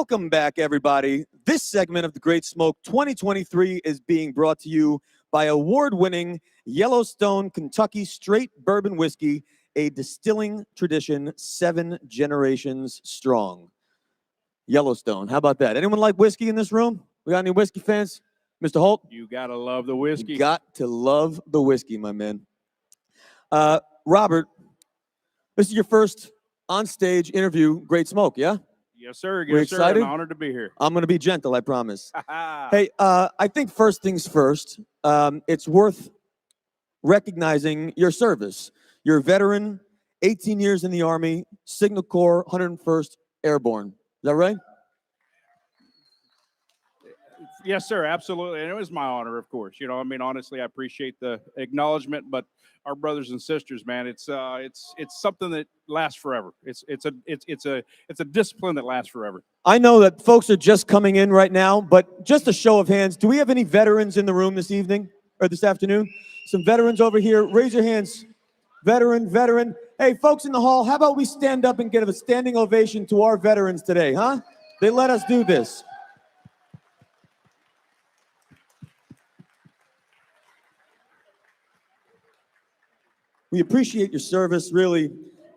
Welcome back, everybody. This segment of the Great Smoke 2023 is being brought to you by award-winning Yellowstone Kentucky Straight Bourbon Whiskey, a distilling tradition 7 generations strong. Yellowstone, how about that? Anyone like whiskey in this room? We got any whiskey fans? Mr. Holt? You gotta love the whiskey. You got to love the whiskey, my man. Robert, this is your first on-stage interview, Great Smoke, yeah? Yes, sir. We're Yes, sir. excited? I'm honored to be here. I'm going to be gentle, I promise. Hey, I think first things first, it's worth recognizing your service. You're a veteran, 18 years in the Army, Signal Corps, 101st Airborne. Is that right? Yes, sir. Absolutely. And it was my honor, of course. You know, I mean, honestly, I appreciate the acknowledgement, but our brothers and sisters, man, it's something that lasts forever. It's a discipline that lasts forever. I know that folks are just coming in right now, but just a show of hands, do we have any veterans in the room this evening or this afternoon? Some veterans over here. Raise your hands. Veteran. Hey, folks in the hall, how about we stand up and give a standing ovation to our veterans today, huh? They let us do this. We appreciate your service, really.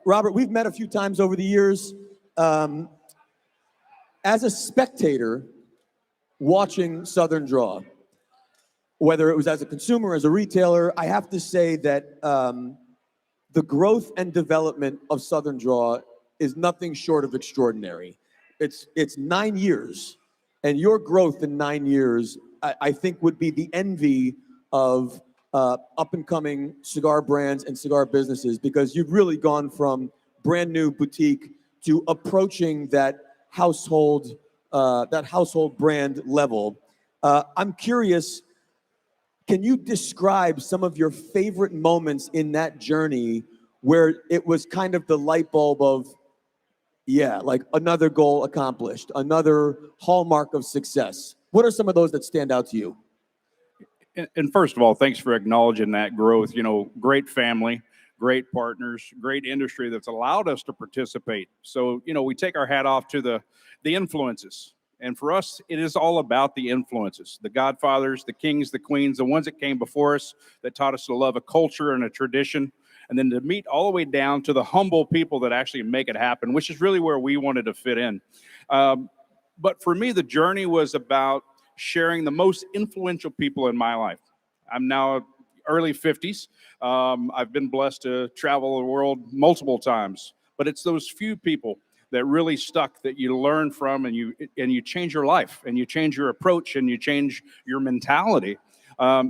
Robert, we've met a few times over the years. As a spectator watching Southern Draw, whether it was as a consumer, as a retailer, I have to say that the growth and development of Southern Draw is nothing short of extraordinary. It's 9 years, and your growth in 9 years, I think, would be the envy of up-and-coming cigar brands and cigar businesses, because you've really gone from brand new boutique to approaching that household brand level. I'm curious, can you describe some of your favorite moments in that journey where it was kind of the light bulb of, yeah, like another goal accomplished, another hallmark of success? What are some of those that stand out to you? And first of all, thanks for acknowledging that growth. You know, great family, great partners, great industry that's allowed us to participate. So, you know, we take our hat off to the influences. And for us, it is all about the influences, the godfathers, the kings, the queens, the ones that came before us that taught us to love a culture and a tradition, and then to meet all the way down to the humble people that actually make it happen, which is really where we wanted to fit in. But for me, the journey was about sharing the most influential people in my life. I'm now early 50s. I've been blessed to travel the world multiple times, but it's those few people that really stuck that you learn from, and you change your life, and you change your approach, and you change your mentality.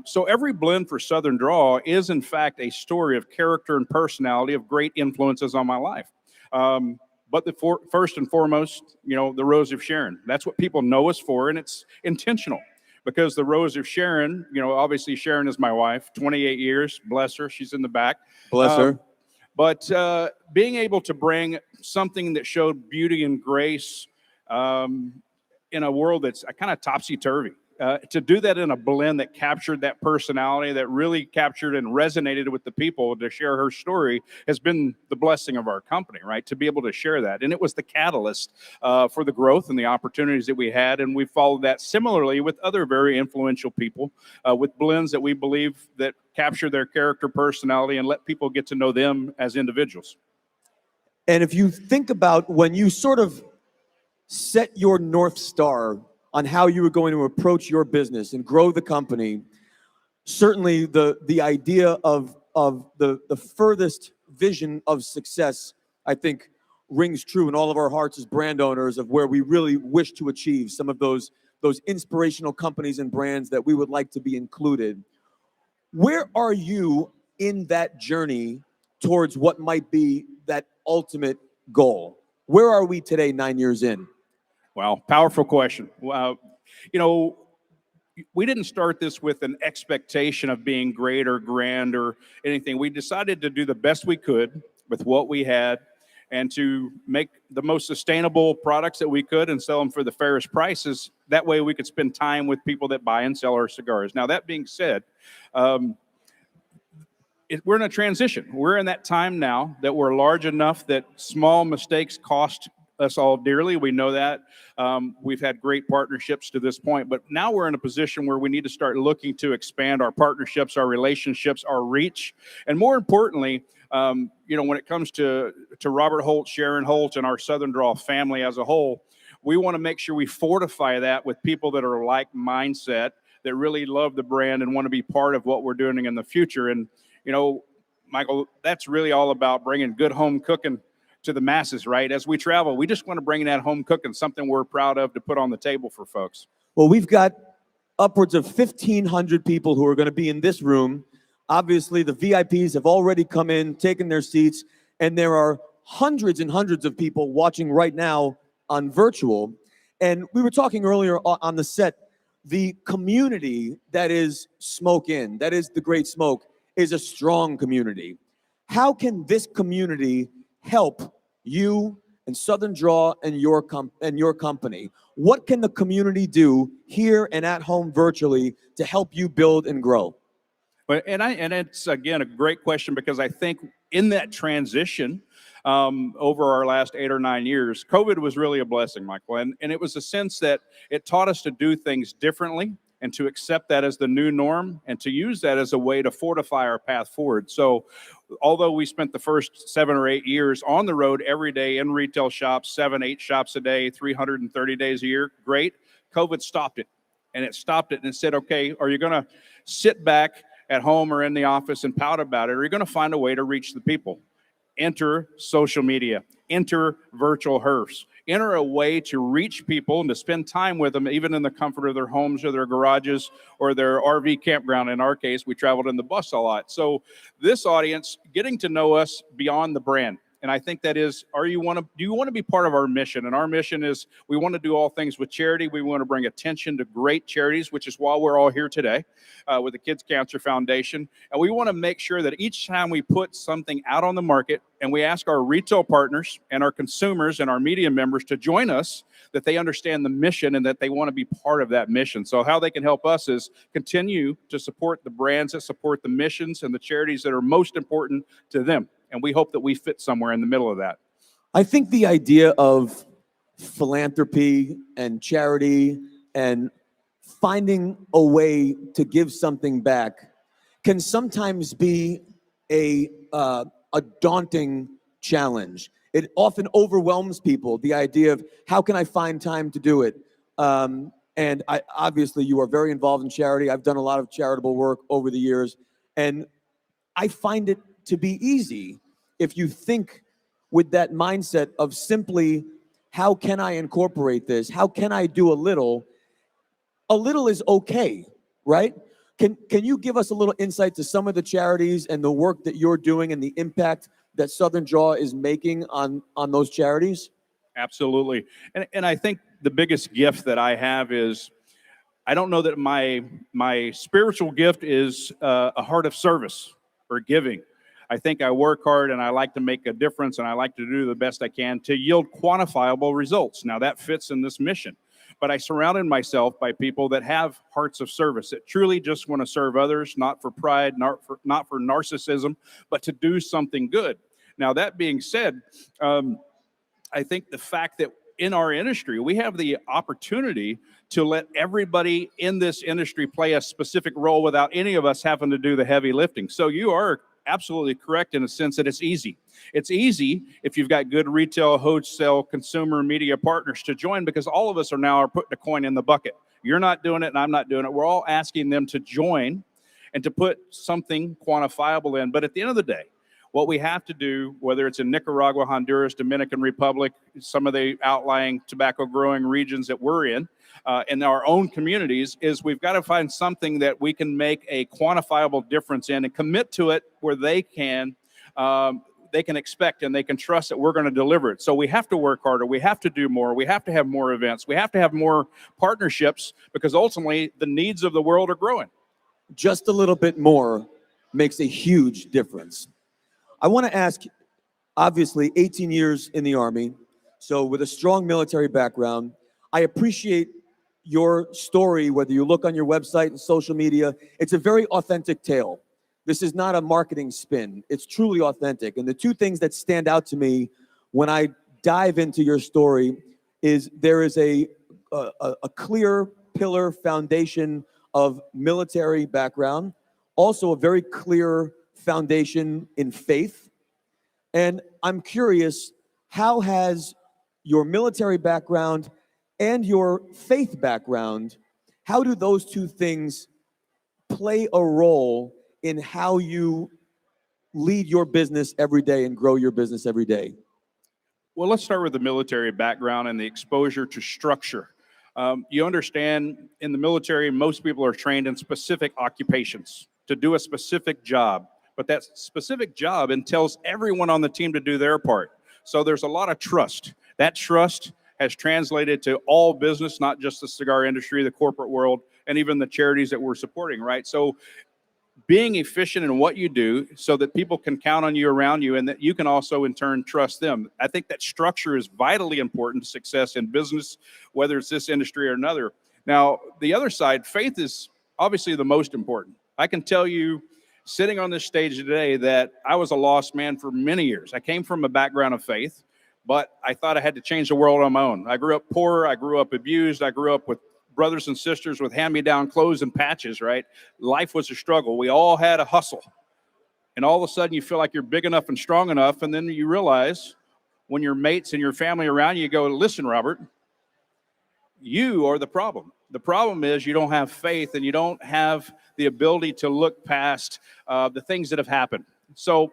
So every blend for Southern Draw is in fact a story of character and personality of great influences on my life. But first and foremost, you know, the Rose of Sharon. That's what people know us for, and it's intentional. Because the Rose of Sharon, you know, obviously Sharon is my wife, 28 years, bless her, she's in the back. Bless her. But being able to bring something that showed beauty and grace in a world that's kind of topsy-turvy, to do that in a blend that captured that personality, that really captured and resonated with the people, to share her story, has been the blessing of our company, right? To be able to share that. And it was the catalyst for the growth and the opportunities that we had. And we followed that similarly with other very influential people, with blends that we believe that capture their character, personality, and let people get to know them as individuals. And if you think about when you sort of set your North Star on how you were going to approach your business and grow the company, certainly the idea of the furthest vision of success, I think, rings true in all of our hearts as brand owners, of where we really wish to achieve some of those inspirational companies and brands that we would like to be included. Where are you in that journey towards what might be that ultimate goal? Where are we today, 9 years in? Wow, powerful question. You know, we didn't start this with an expectation of being great or grand or anything. We decided to do the best we could with what we had, and to make the most sustainable products that we could and sell them for the fairest prices. That way we could spend time with people that buy and sell our cigars. Now, that being said, we're in a transition. We're in that time now that we're large enough that small mistakes cost us all dearly. We know that. We've had great partnerships to this point, but now we're in a position where we need to start looking to expand our partnerships, our relationships, our reach, and more importantly, when it comes to Robert Holt, Sharon Holt, and our Southern Draw family as a whole, we want to make sure we fortify that with people that are like mindset, that really love the brand and want to be part of what we're doing in the future. And, Michael, that's really all about bringing good home cooking to the masses, right? As we travel, we just want to bring that home cooking, something we're proud of to put on the table for folks. Well, we've got upwards of 1,500 people who are going to be in this room. Obviously, the VIPs have already come in, taken their seats, and there are hundreds and hundreds of people watching right now on virtual. And we were talking earlier on the set, the community that is Smoke Inn, that is the Great Smoke, is a strong community. How can this community help you and Southern Draw and your company? What can the community do here and at home virtually to help you build and grow? And it's, again, a great question, because I think in that transition over our last 8 or 9 years, COVID was really a blessing, Michael. And it was a sense that it taught us to do things differently and to accept that as the new norm and to use that as a way to fortify our path forward. So although we spent the first 7 or 8 years on the road every day in retail shops, 7, 8 shops a day, 330 days a year, great. COVID stopped it. And it stopped it and said, okay, are you going to sit back at home or in the office and pout about it, or are you going to find a way to reach the people? Enter social media, enter virtual HERFs, enter a way to reach people and to spend time with them, even in the comfort of their homes or their garages or their RV campground. In our case, we traveled in the bus a lot. So this audience, getting to know us beyond the brand. And I think that is, do you want to be part of our mission? And our mission is, we want to do all things with charity. We want to bring attention to great charities, which is why we're all here today with the Kids Cancer Foundation. And we want to make sure that each time we put something out on the market and we ask our retail partners and our consumers and our media members to join us, that they understand the mission and that they want to be part of that mission. So how they can help us is continue to support the brands that support the missions and the charities that are most important to them. And we hope that we fit somewhere in the middle of that. I think the idea of philanthropy and charity and finding a way to give something back can sometimes be a daunting challenge. It often overwhelms people, the idea of how can I find time to do it? And obviously you are very involved in charity. I've done a lot of charitable work over the years, and I find it to be easy if you think with that mindset of simply, how can I incorporate this? How can I do a little? A little is okay, right? Can you give us a little insight to some of the charities and the work that you're doing and the impact that Southern Draw is making on those charities? Absolutely. And I think the biggest gift that I have is, I don't know that my spiritual gift is a heart of service or giving. I think I work hard and I like to make a difference and I like to do the best I can to yield quantifiable results. Now that fits in this mission, but I surrounded myself by people that have hearts of service, that truly just want to serve others, not for pride, not for narcissism, but to do something good. Now that being said, I think the fact that in our industry, we have the opportunity to let everybody in this industry play a specific role without any of us having to do the heavy lifting. So you are absolutely correct in a sense that it's easy. It's easy if you've got good retail, wholesale, consumer, media partners to join, because all of us are putting a coin in the bucket. You're not doing it and I'm not doing it. We're all asking them to join and to put something quantifiable in. But at the end of the day, what we have to do, whether it's in Nicaragua, Honduras, Dominican Republic, some of the outlying tobacco growing regions that we're in our own communities, is we've got to find something that we can make a quantifiable difference in and commit to it where they can expect and they can trust that we're going to deliver it. So we have to work harder. We have to do more. We have to have more events. We have to have more partnerships, because ultimately the needs of the world are growing. Just a little bit more makes a huge difference. I want to ask, obviously 18 years in the Army, so with a strong military background, I appreciate your story, whether you look on your website and social media. It's a very authentic tale. This is not a marketing spin. It's truly authentic. And the two things that stand out to me when I dive into your story is there is a clear pillar foundation of military background, also a very clear foundation in faith. And I'm curious, how has your military background and your faith background, how do those two things play a role in how you lead your business every day and grow your business every day? Well, let's start with the military background and the exposure to structure. You understand, in the military, most people are trained in specific occupations to do a specific job, but that specific job entails everyone on the team to do their part. So there's a lot of trust. That trust has translated to all business, not just the cigar industry, the corporate world, and even the charities that we're supporting, right? So being efficient in what you do so that people can count on you around you and that you can also in turn trust them. I think that structure is vitally important to success in business, whether it's this industry or another. Now, the other side, faith is obviously the most important. I can tell you, sitting on this stage today, that I was a lost man for many years. I came from a background of faith, but I thought I had to change the world on my own. I grew up poor, I grew up abused, I grew up with brothers and sisters with hand-me-down clothes and patches, right? Life was a struggle. We all had a hustle. And all of a sudden you feel like you're big enough and strong enough, and then you realize when your mates and your family around you go, listen, Robert, you are the problem. The problem is you don't have faith and you don't have the ability to look past the things that have happened. So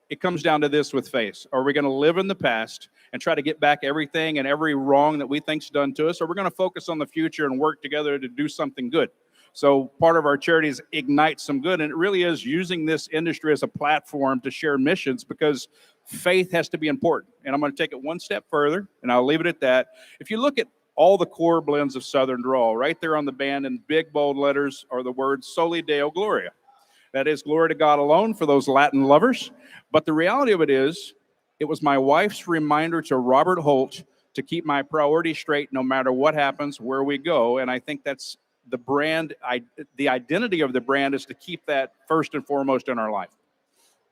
it comes down to this with faith. Are we going to live in the past and try to get back everything and every wrong that we think's done to us, or we're going to focus on the future and work together to do something good? So part of our charity is Ignite Some Good, and it really is using this industry as a platform to share missions, because faith has to be important. And I'm going to take it one step further, and I'll leave it at that. If you look at all the core blends of Southern Draw, right there on the band in big bold letters are the words Soli Deo Gloria. That is glory to God alone for those Latin lovers. But the reality of it is, it was my wife's reminder to Robert Holt to keep my priorities straight no matter what happens, where we go. And I think that's the brand. The identity of the brand is to keep that first and foremost in our life.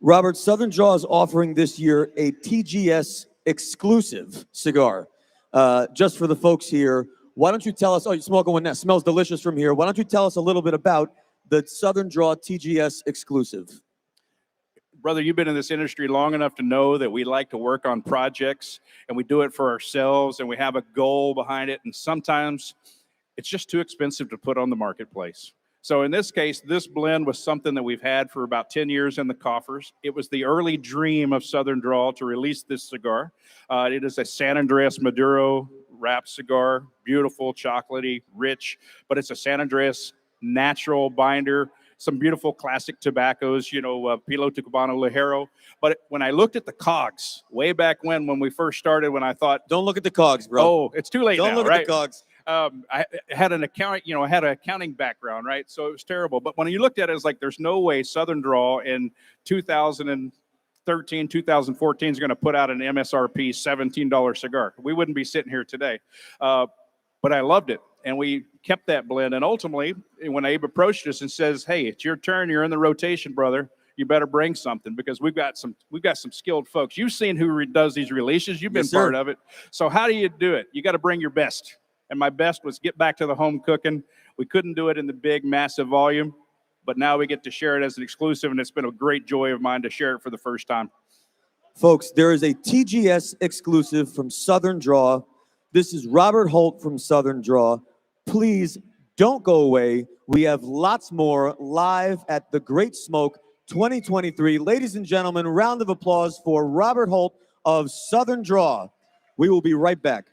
Robert, Southern Draw is offering this year a TGS exclusive cigar. Just for the folks here, why don't you tell us, oh, you're smoking one that smells delicious from here. Why don't you tell us a little bit about the Southern Draw TGS exclusive? Brother, you've been in this industry long enough to know that we like to work on projects and we do it for ourselves and we have a goal behind it. And sometimes it's just too expensive to put on the marketplace. So in this case, this blend was something that we've had for about 10 years in the coffers. It was the early dream of Southern Draw to release this cigar. It is a San Andreas Maduro wrapped cigar, beautiful, chocolatey, rich, but it's a San Andreas natural binder, some beautiful classic tobaccos, Pilo Tucubano Ligero. But when I looked at the cogs way back when we first started, when I thought, don't look at the cogs, bro. Oh, it's too late now, don't look right? at the cogs. I had an accounting background, right? So it was terrible. But when you looked at it, it's like, there's no way Southern Draw in 2013, 2014 is going to put out an MSRP $17 cigar. We wouldn't be sitting here today. But I loved it. And we kept that blend. And ultimately, when Abe approached us and says, hey, it's your turn, you're in the rotation, brother, you better bring something, because we've got some skilled folks. You've seen who does these releases. You've been part of it. So how do you do it? You got to bring your best. And my best was get back to the home cooking. We couldn't do it in the big, massive volume, but now we get to share it as an exclusive, and it's been a great joy of mine to share it for the first time. Folks, there is a TGS exclusive from Southern Draw. This is Robert Holt from Southern Draw. Please don't go away. We have lots more live at the Great Smoke 2023. Ladies and gentlemen, round of applause for Robert Holt of Southern Draw. We will be right back.